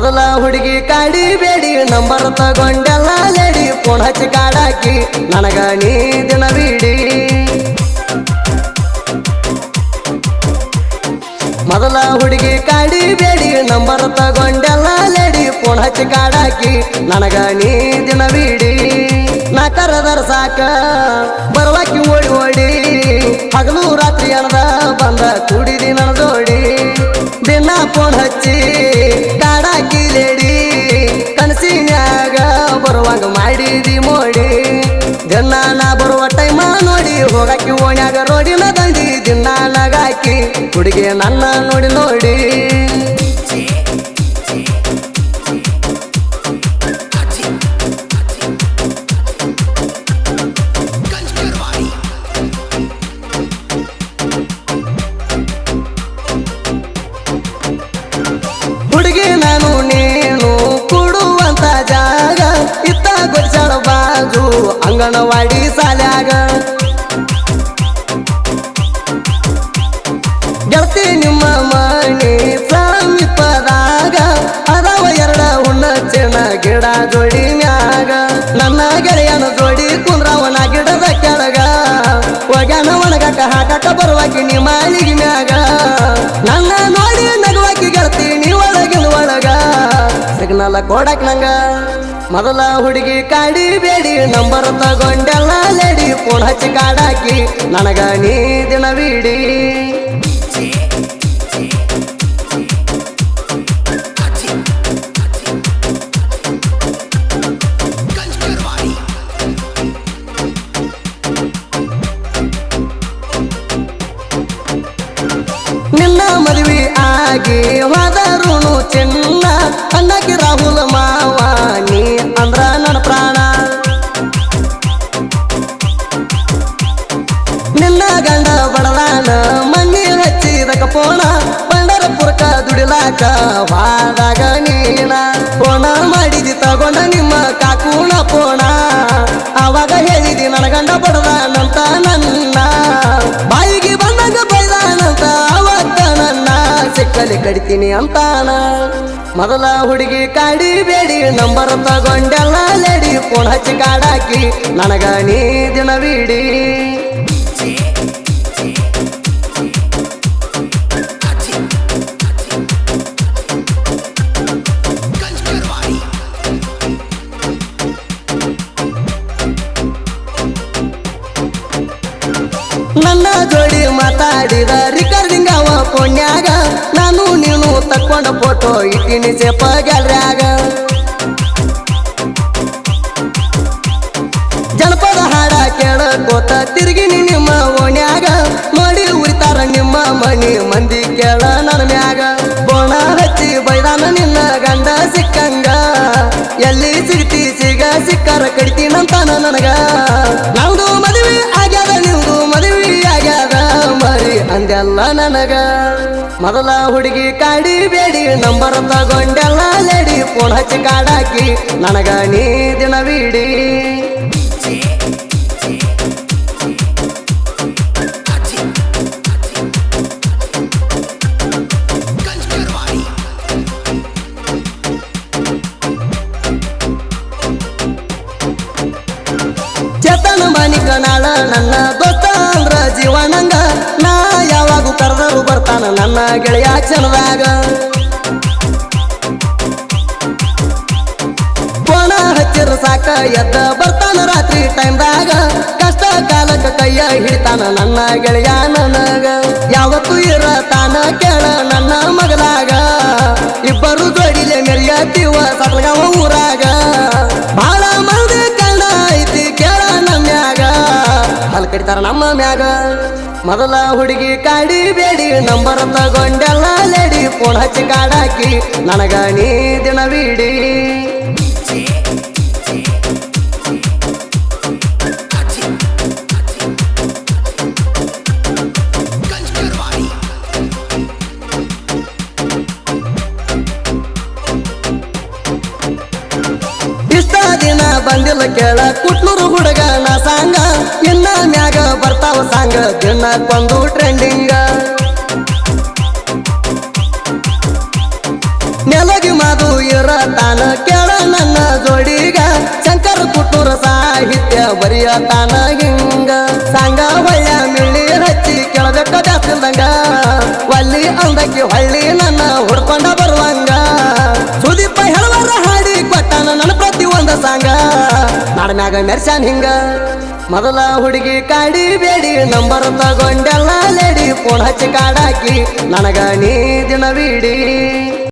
ಮೊದಲ ಹುಡುಗಿ ಕಾಡಿ ಬೇಡಿ ನಂಬರ್ ತಗೊಂಡೆಲ್ಲ ಲೇಡಿ ಫೋನ್ ಹಚ್ಚಿ ಕಾಡಾಕಿ ನನಗ ನೀ ದಿನವಿಡಿ ಮೊದಲ ಹುಡುಗಿ ಕಾಡಿ ಬೇಡಿ ನಂಬರ್ ತಗೊಂಡೆಲ್ಲ ಲೇಡಿ ಫೋನ್ ಹಚ್ಚಿ ಕಾಡಾಕಿ ನನಗ ನೀ ದಿನವಿಡಿ ನಾ ಕರೆದರ ಸಾಕ ಬರುವಾಕಿ ಓಡಿ ಓಡಿ ಹಗಲು ರಾತ್ರಿ ಅನ್ನದ ಬಂದ ಕುಡಿದಿ ನನ್ನ ಜೋಡಿ ದಿನ ಫೋನ್ ಹಚ್ಚಿ ಕಾಡಾಕಿ ಲೇಡಿ ಕನಸಿನ್ಯಾಗ ಬರುವಾಗ ಮಾಡಿದಿ ಮೋಡಿ ದಿನ ನಾ ಬರುವ ಟೈಮ ನೋಡಿ ಹೋಗಾಕಿ ಓಣ್ಯಾಗ ರೋಡಿನ ದಂಡಿ ದಿನ ನಗಾಕಿ ಹುಡುಗಿ ನನ್ನ ನೋಡಿ ನೋಡಿ ಹುಡುಗಿ ನಾನು ನೀನು ಕೂಡುವಂತ ಜಾಗ ಇತ್ತ ಗೊಜ್ಜಳ ಬಾಜು ಅಂಗನವಾಡಿ ಸಾಲ್ಯಾಗ ಗೆಳತಿ ನಿಮ್ಮ ಮನೆ ಸಮೀಪದಾಗ ಅದಾವ ಎರಡ ಹುಣ್ಣಚ್ಚಿನ ಗಿಡ ಜೋಡಿ ಮ್ಯಾಗ ನನ್ನ ಗೆಳೆಯನ ಜೋಡಿ ಕುಂದ್ರವನ ಗಿಡದ ಕೆಳಗ ಒಗ್ಯಾನ ಒಣಗಾಕ ಹಾಕಾಕ ಬರುವಾಕಿ ನೀ ಮಾಲಿಗೆ ಮ್ಯಾಗ ನನ್ನ ನೋಡಿ ನಗುವಾಕಿ ಗೆಳತಿ ನೀ ಒಳಗಿನ ಒಳಗ ಸಿಗ್ನಲ್ ಕೊಡಕ್ ನಂಗ ಮೊದಲ ಹುಡುಗಿ ಕಾಡಿ ಬೇಡಿ ನಂಬರ್ ತಗೊಂಡೆಲ್ಲ ಲೇಡಿ ಫೋನ್ ಹಚ್ಚಿ ಕಾಡಾಕಿ ನನಗ ನೀ ದಿನವಿಡಿ ನಿನ್ನ ಮದುವೆ ಆಗಿ ಹೋದರುನು ಚಿನ್ನ ಅನ್ನಕ್ಕೆ ರಾಹುಲ್ ಮಾವ ನೀ ಅಂದ್ರ ನನ್ನ ಪ್ರಾಣ ನಿನ್ನ ಗಂಡ ಬಡದಾನ ಮಣ್ಣಿ ಹಚ್ಚಿದ ಕಪೋಣ ಪಂಡರಪುರಕ ದುಡಿಲಾಕ ವಾದಾಗ ನೀನ ಫೋನ ಮಾಡಿದಿ ತಗೊಂಡ ನಿಮ್ಮ ಕಾಕೂಣ ಫೋಣ ಅವಾಗ ಹೇಳಿದಿ ನನ್ನ ಗಂಡ ಬಡದಾನಂತ ನನ್ನ ಬಾಯಿಗೆ ಬಂದಾಗ ಬೈದಾನಂತ ಅವತ್ತ ನನ್ನ ಸಿಕ್ಕಲಿ ಕಡಿತೀನಿ ಅಂತಾನ ಮೊದಲ ಹುಡುಗಿ ಕಾಡಿ ಬೇಡಿ ನಂಬರ್ ತಗೊಂಡೆಲ್ಲ ಲೇಡಿ ಫೋನ್ ಹಚ್ಚಿ ಕಾಡಾಕಿ ನನಗ ನೀ ದಿನವಿಡಿ ನನ್ನ ಜೋಡಿ ಮಾತಾಡಿದ ರಿಕಾರ್ಡಿಂಗ್ ಅವ ಫೋನ್ಯಾಗ ನಾನು ನೀನು ತಕ್ಕೊಂಡ ಫೋಟೋ ಇಟ್ಟಿನಿ ಸೇಪ ಗ್ಯಾಲರಿಯಾಗ ಜನಪದ ಹಾಡ ಕೇಳಕೋತ ತಿರುಗಿನಿ ನಿಮ್ಮ ಓಣ್ಯಾಗ ನೋಡಿ ಉರಿತಾರ ನಿಮ್ಮ ಮನಿ ಮಂದಿ ಕೇಳ ನನ್ನ ಮ್ಯಾಗ ಬೋಣ ಹಚ್ಚಿ ಬೈದಾನ ನಿನ್ನ ಗಂಡ ಸಿಕ್ಕಂಗ ಎಲ್ಲಿ ಸಿಗ್ತಿ ಸಿಕ್ಕರ ಕಡಿತೀನಂತಾನ ನನಗ ನಮ್ದು ಮದುವೆ ಆಗ್ಯಾದ ನಿಮ್ದು ಮದುವೆ ಆಗ್ಯಾದ ಮರಿ ಅಂದೆಲ್ಲ ನನಗ ಮೊದಲ ಹುಡುಗಿ ಕಾಡಿ ಬೇಡಿ ನಂಬರ್ ತಗೊಂಡೆಲ್ಲ ಲೇಡಿ ಫೋನ್ ಹಚ್ಚಿ ಕಾಡಾಕಿ ನನಗ ನೀ ದಿನವಿಡಿ ಚೇತನ ಮಾನಿಕನಾಳ ನನ್ನ ದೋಸ್ತ ಅಂದ್ರ ಜೀವನಂಗ ನಾ ಯಾವಾಗೂ ಕರೆದರು ಬರ್ತಾನ ನನ್ನ ಗೆಳೆಯ ಕ್ಷಣದಾಗ ಫೋನ ಹಚ್ಚಿರ ಸಾಕ ಎದ್ದ ಬರ್ತಾನ ರಾತ್ರಿ ಟೈಮ್ದಾಗ ಕಷ್ಟ ಕಾಲಕ್ಕ ಕೈಯ ಹಿಡಿತಾನ ನನ್ನ ಗೆಳೆಯ ನನಗ ಯಾವತ್ತು ಇರತಾನ ಕೇಳ ನನ್ನ ಮಗಲಾಗ ಇಬ್ಬರು ಜೋಡಿಲೆ ಮೆರಿಯತೀವ ಸಟ್ಲಗಾವ ಊರಾಗ ಬಾಳ ಮಂದಿ ಕಣ್ಣ ಐತಿ ಕೇಳ ನಮ್ಯಾಗ ಅಲ್ಲಿ ಕಡಿತಾರ ನಮ್ಮ ಮ್ಯಾಗ ಮೊದಲ ಹುಡುಗಿ ಕಾಡಿ ಬೇಡಿ ನಂಬರ್ ತಗೊಂಡೆಲ್ಲ ಲೇಡಿ ಫೋನ್ ಹಚ್ಚಿ ಕಾಡಾಕಿ ನನಗ ನೀ ದಿನವಿಡಿ ಇಷ್ಟ ದಿನ ಬಂದಿಲ್ಲ ಕೇಳ ಕುಟ್ನೂರು ಹುಡುಗನ ಸಾಂಗ ಇನ್ನ ಮ್ಯಾಗ ಬರ್ತಾವ ಸಾಂಗ ದಿನಕ್ಕೊಂದು ಟ್ರೆಂಡಿಂಗ ನೆಲಗಿ ಮಾದು ಇರತಾನ ಕೇಳ ನನ್ನ ಜೋಡಿಗ ಶಂಕರ ಕುಟೂರ ಸಾಹಿತ್ಯ ಬರೆಯತಾನ ಹಿಂಗ ಸಂಗ ಹೊಳ್ಳ ಮಿಳ್ಳಿ ಹಚ್ಚಿ ಕೇಳಬೇಕ ಜಾಸ್ತಿಲ್ದಂಗ ಒಲ್ಲಿ ಅಂದಕ್ಕೆ ಹೊಳ್ಳಿ ನನ್ನ ಹುಡ್ಕೊಂಡ ಬರುವಂಗ ಸುದೀಪ ಹೇಳುವರ ಹಾಡಿ ಕೊಟ್ಟಾನ ನನ್ನ ಪ್ರತಿ ಒಂದ ಸಾಂಗ ನಾಡ್ಮ್ಯಾಗ ಮೆರ್ಸಾನ್ ಹಿಂಗ ಮೊದಲ ಹುಡುಗಿ ಕಾಡಿ ಬೇಡಿ ನಂಬರ್ ತಗೊಂಡೆಲ್ಲ ಲೇಡಿ ಫೋನ್ ಹಚ್ಚಿ ಕಾಡಾಕಿ ನನಗ ನೀ ದಿನವಿಡಿ